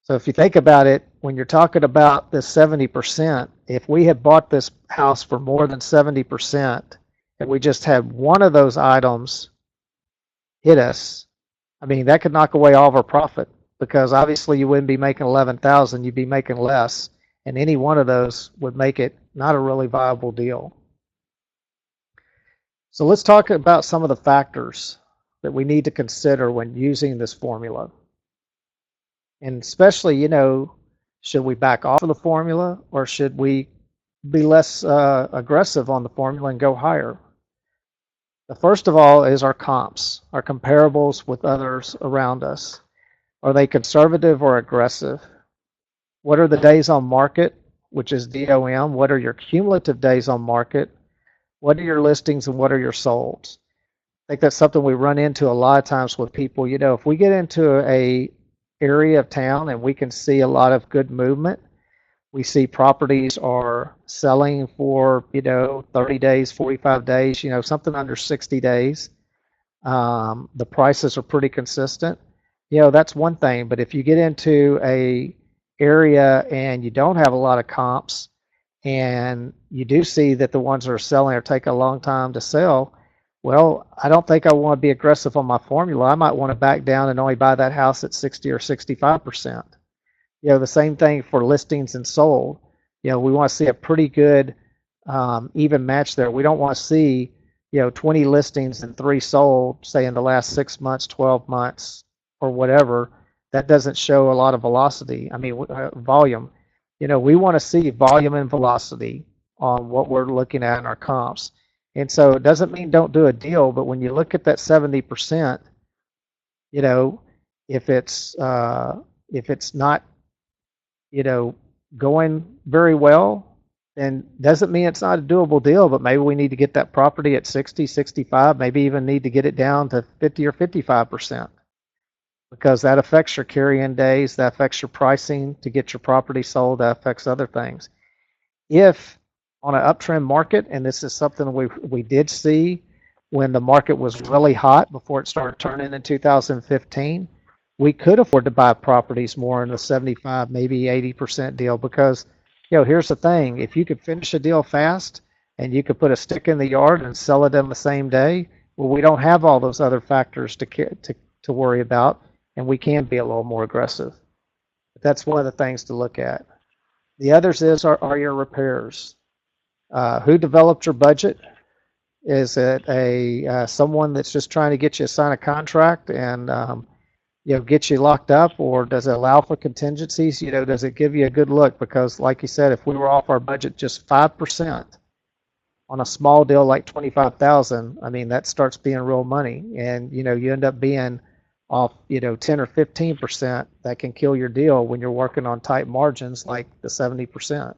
So if you think about it, when you're talking about this 70%, if we had bought this house for more than 70% and we just had one of those items hit us, I mean, that could knock away all of our profit because obviously you wouldn't be making 11,000, you'd be making less. And any one of those would make it not a really viable deal. So let's talk about some of the factors that we need to consider when using this formula. And especially, you know, should we back off of the formula or should we be less aggressive on the formula and go higher? The first of all is our comps, our comparables with others around us. Are they conservative or aggressive? What are the days on market, which is DOM? What are your cumulative days on market? What are your listings and what are your solds? I think that's something we run into a lot of times with people. You know, if we get into a area of town and we can see a lot of good movement, we see properties are selling for, 30 days, 45 days, something under 60 days. The prices are pretty consistent. That's one thing. But if you get into a area and you don't have a lot of comps and you do see that the ones that are selling are taking a long time to sell, well, I don't think I want to be aggressive on my formula. I might want to back down and only buy that house at 60 or 65%. The same thing for listings and sold. We want to see a pretty good even match there. We don't want to see 20 listings and 3 sold, say in the last 6 months, 12 months, or whatever. That doesn't show a lot of velocity. Volume. We want to see volume and velocity on what we're looking at in our comps. And so it doesn't mean don't do a deal, but when you look at that 70%, if it's not, going very well, then doesn't mean it's not a doable deal, but maybe we need to get that property at 60, 65, maybe even need to get it down to 50 or 55%. Because that affects your carry-in days, that affects your pricing to get your property sold, that affects other things. If on an uptrend market, and this is something we did see when the market was really hot before it started turning in 2015, we could afford to buy properties more in the 75, maybe 80% deal because, here's the thing. If you could finish a deal fast and you could put a stick in the yard and sell it in the same day, well, we don't have all those other factors to worry about, and we can be a little more aggressive. But that's one of the things to look at. The others are your repairs. Who developed your budget? Is it someone that's just trying to get you to sign a contract and get you locked up, or does it allow for contingencies? Does it give you a good look? Because like you said, if we were off our budget just 5% on a small deal like $25,000, that starts being real money, and you end up being off 10 or 15%. That can kill your deal when you're working on tight margins like the 70%.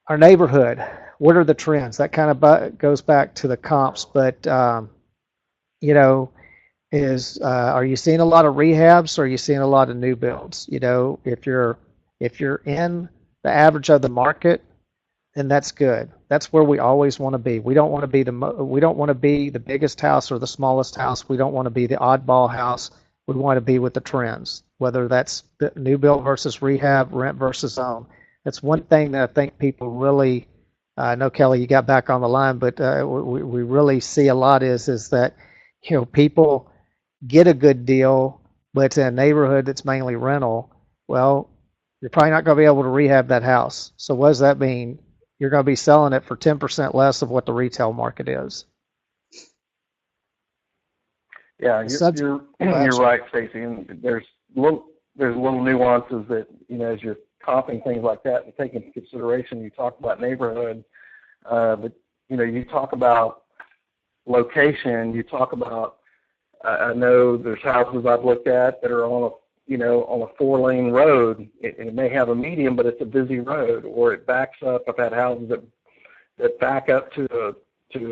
our neighborhood, what are the trends? That kind of goes back to the comps, but you know, are you seeing a lot of rehabs or are you seeing a lot of new builds? You know, if you're in the average of the market, then that's good. That's where we always want to be. We don't want to be we don't want to be the biggest house or the smallest house. We don't want to be the oddball house. We want to be with the trends, whether that's new build versus rehab, rent versus own. That's one thing that I think people really. I know Kelly, you got back on the line, but we really see a lot is that people get a good deal, but it's in a neighborhood that's mainly rental. Well, you're probably not going to be able to rehab that house. So what does that mean? You're going to be selling it for 10% less of what the retail market is. Yeah, you're right, Stacy. And there's little nuances that as you're comping things like that and taking into consideration. You talk about neighborhood, but you talk about location. You talk about I know there's houses I've looked at that are on a 4-lane road. It may have a median, but it's a busy road, or it backs up. I've had houses that back up to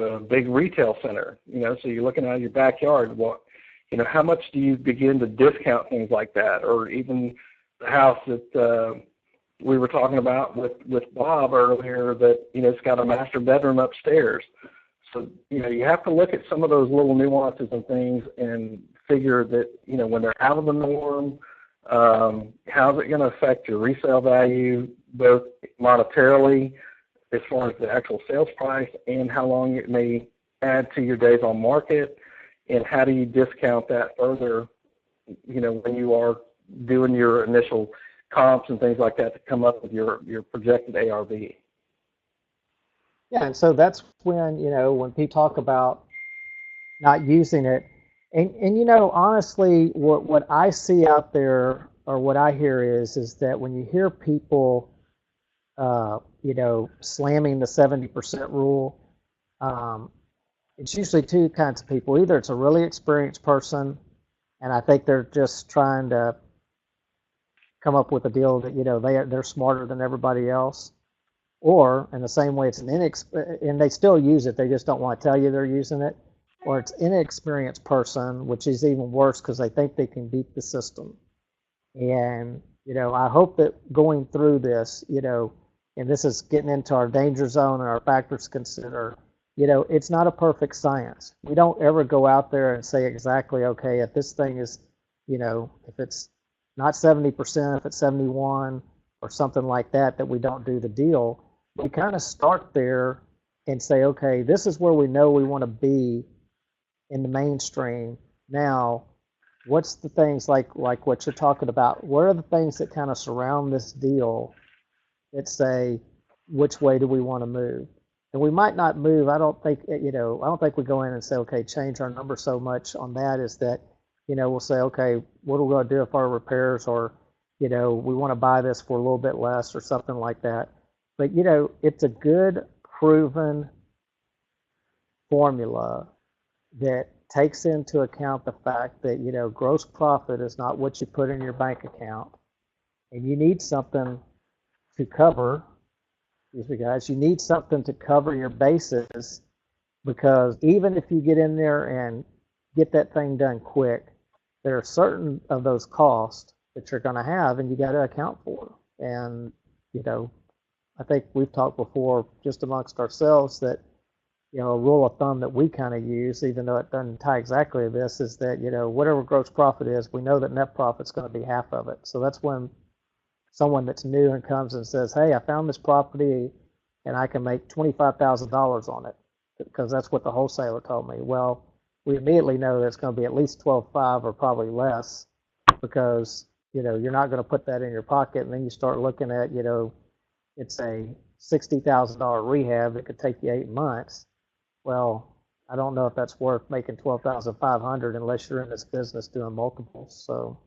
a big retail center. So you're looking out of your backyard. How much do you begin to discount things like that? Or even the house that we were talking about with Bob earlier, that it's got a master bedroom upstairs. So you have to look at some of those little nuances and things and figure that when they're out of the norm, how's it going to affect your resale value, both monetarily as far as the actual sales price, and how long it may add to your days on market, and how do you discount that further when you are doing your initial comps and things like that to come up with your projected ARV. Yeah, and so that's when when people talk about not using it, and honestly, what I see out there, or what I hear is that when you hear people slamming the 70% rule, it's usually two kinds of people. Either it's a really experienced person, and I think they're just trying to come up with a deal that they're smarter than everybody else. Or in the same way, it's and they still use it. They just don't want to tell you they're using it. Or it's an inexperienced person, which is even worse because they think they can beat the system. And I hope that going through this, and this is getting into our danger zone and our factors to consider. It's not a perfect science. We don't ever go out there and say exactly, okay, if this thing is, if it's not 70%, if it's 71 or something like that, that we don't do the deal. We kind of start there and say, okay, this is where we know we want to be in the mainstream. Now, what's the things like what you're talking about? What are the things that kind of surround this deal that say, which way do we want to move? And we might not move. I don't think we go in and say, okay, change our number so much on that. Is that, we'll say, okay, what are we going to do if our repairs, or, we want to buy this for a little bit less or something like that. But, it's a good, proven formula that takes into account the fact that, gross profit is not what you put in your bank account. And you need something to cover, excuse me guys, you need something to cover your bases, because even if you get in there and get that thing done quick, there are certain of those costs that you're going to have and you got to account for. And, I think we've talked before just amongst ourselves that, a rule of thumb that we kind of use, even though it doesn't tie exactly to this, is that, whatever gross profit is, we know that net profit's going to be half of it. So that's when someone that's new and comes and says, hey, I found this property and I can make $25,000 on it, because that's what the wholesaler told me. Well, we immediately know that it's going to be at least 12.5 or probably less, because, you're not going to put that in your pocket. And then you start looking at, it's a $60,000 rehab that could take you 8 months. Well, I don't know if that's worth making $12,500 unless you're in this business doing multiples. So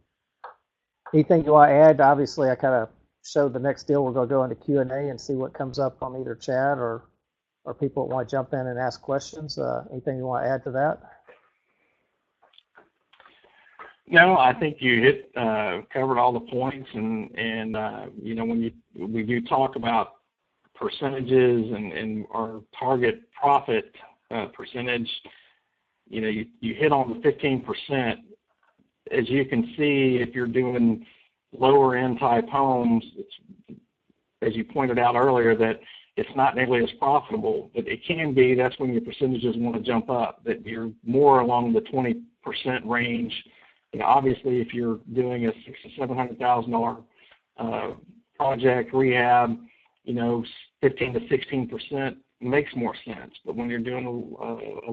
anything you want to add? Obviously, I kind of showed the next deal. We're going to go into Q&A and see what comes up on either chat or people that want to jump in and ask questions. Anything you want to add to that? No, I think you covered all the points, and when we do talk about percentages and our target profit percentage, you hit on the 15%. As you can see, if you're doing lower end type homes, as you pointed out earlier, that it's not nearly as profitable, but it can be. That's when your percentages want to jump up, that you're more along the 20% range. Obviously, if you're doing a $600,000 to $700,000 project rehab, 15 to 16% makes more sense. But when you're doing a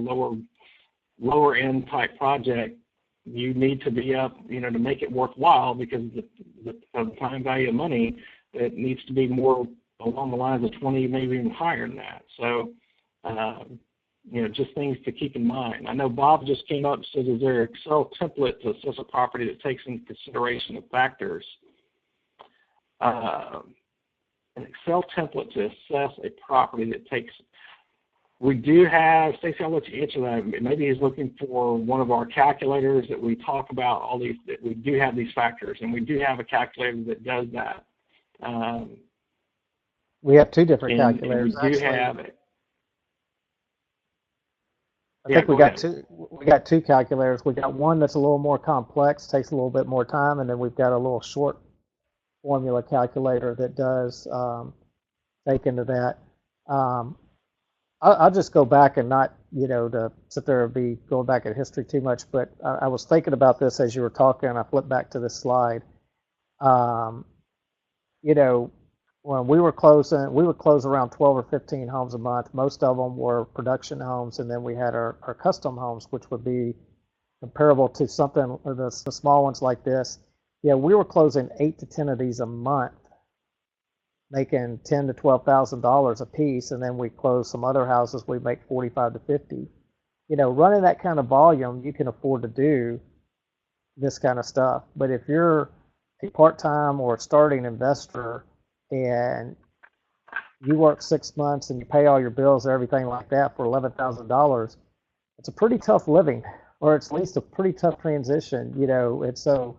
lower end type project, you need to be up, to make it worthwhile, because the time value of money, it needs to be more along the lines of 20, maybe even higher than that. So, just things to keep in mind. I know Bob just came up and said, is there an Excel template to assess a property that takes into consideration of factors? An Excel template to assess a property that takes, we do have, Stacey, I'll let you answer that. Maybe he's looking for one of our calculators that we talk about, all these, that we do have these factors, and we do have a calculator that does that. We have two different calculators. And we do have it. I think we got two calculators. We got one that's a little more complex, takes a little bit more time, and then we've got a little short formula calculator that does take into that. I'll just go back and not, to sit there and be going back in history too much, but I was thinking about this as you were talking, and I flipped back to this slide. When we would close around 12 or 15 homes a month. Most of them were production homes, and then we had our custom homes, which would be comparable to something, the small ones like this. Yeah, we were closing 8 to 10 of these a month, making $10,000 to $12,000 a piece, and then we close some other houses, we make 45 to 50. Running that kind of volume, you can afford to do this kind of stuff. But if you're a part-time or starting investor and you work 6 months and you pay all your bills and everything like that for $11,000, it's a pretty tough living, or it's at least a pretty tough transition. And so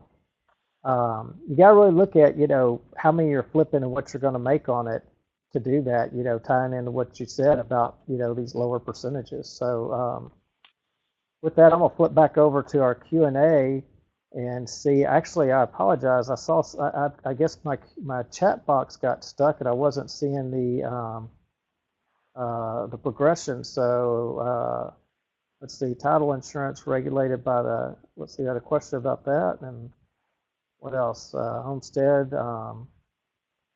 you got to really look at, how many you're flipping and what you're going to make on it to do that, tying into what you said about, these lower percentages. So with that, I'm going to flip back over to our Q&A and see. Actually, I apologize. I guess my chat box got stuck and I wasn't seeing the progression. So let's see, title insurance regulated by the, let's see, I had a question about that. And what else? Homestead.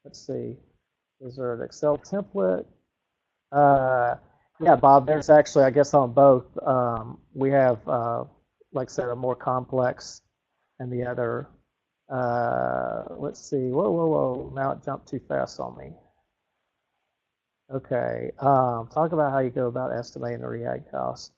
Let's see, is there an Excel template? Yeah, Bob, there's actually, I guess on both, we have, like I said, a more complex and the other. Let's see, whoa, now it jumped too fast on me. Okay, talk about how you go about estimating the rehab cost.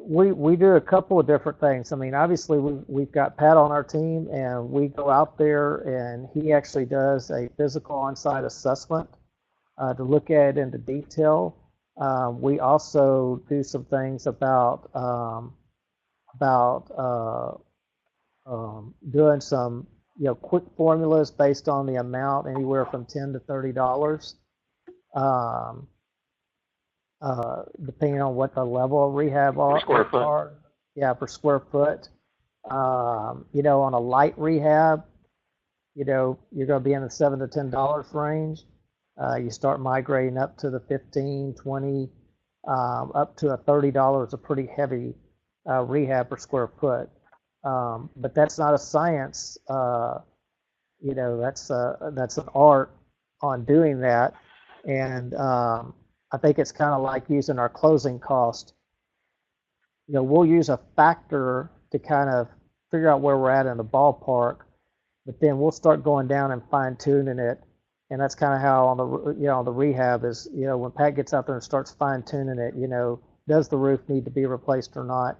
We do a couple of different things. I mean, obviously we've got Pat on our team, and we go out there and he actually does a physical on-site assessment to look at it into detail. We also do some things about doing some quick formulas based on the amount, anywhere from $10 to $30, depending on what the level of rehab are. Per square foot. Yeah, per square foot. On a light rehab, you're going to be in the $7 to $10 range. You start migrating up to the 15, 20, up to a $30 is a pretty heavy rehab per square foot. But that's not a science. That's an art on doing that. And I think it's kind of like using our closing cost. We'll use a factor to kind of figure out where we're at in the ballpark, but then we'll start going down and fine tuning it. And that's kind of how on the rehab is, when Pat gets out there and starts fine tuning it, does the roof need to be replaced or not?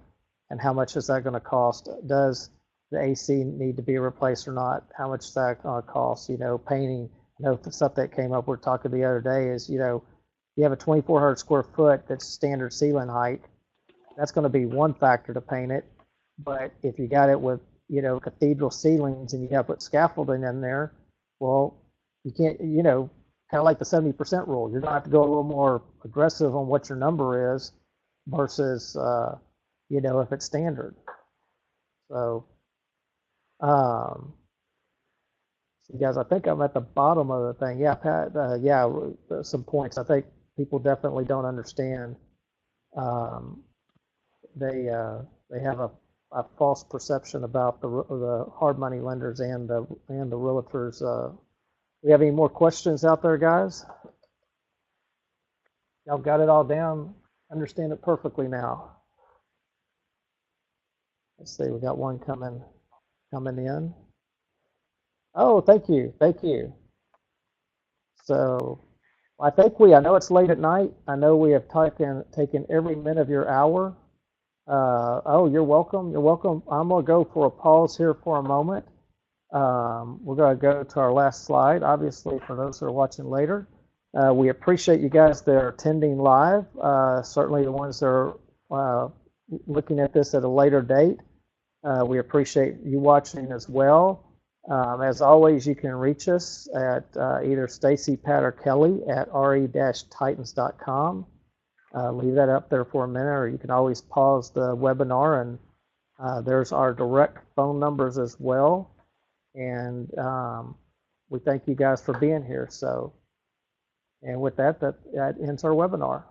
And how much is that going to cost? Does the AC need to be replaced or not? How much is that going to cost? Painting. The stuff that came up, we're talking the other day is, you have a 2,400 square foot that's standard ceiling height. That's going to be one factor to paint it. But if you got it with, cathedral ceilings and you got to put scaffolding in there, well, you can't, kind of like the 70% rule. You're going to have to go a little more aggressive on what your number is versus, if it's standard. So, so guys, I think I'm at the bottom of the thing. Yeah, Pat, some points. I think people definitely don't understand. Um, they have a false perception about the hard money lenders and the realtors. We have any more questions out there, guys? Y'all got it all down. Understand it perfectly now. Let's see. We got one coming in. Oh, thank you. So I know it's late at night. I know we have taken every minute of your hour. Oh, you're welcome. I'm going to go for a pause here for a moment. We're going to go to our last slide, obviously, for those who are watching later. We appreciate you guys that are attending live, certainly the ones that are looking at this at a later date. We appreciate you watching as well. As always, you can reach us at either Stacy, Pat, or Kelly at re-titans.com. Leave that up there for a minute, or you can always pause the webinar, and there's our direct phone numbers as well. And we thank you guys for being here. So, and with that ends our webinar.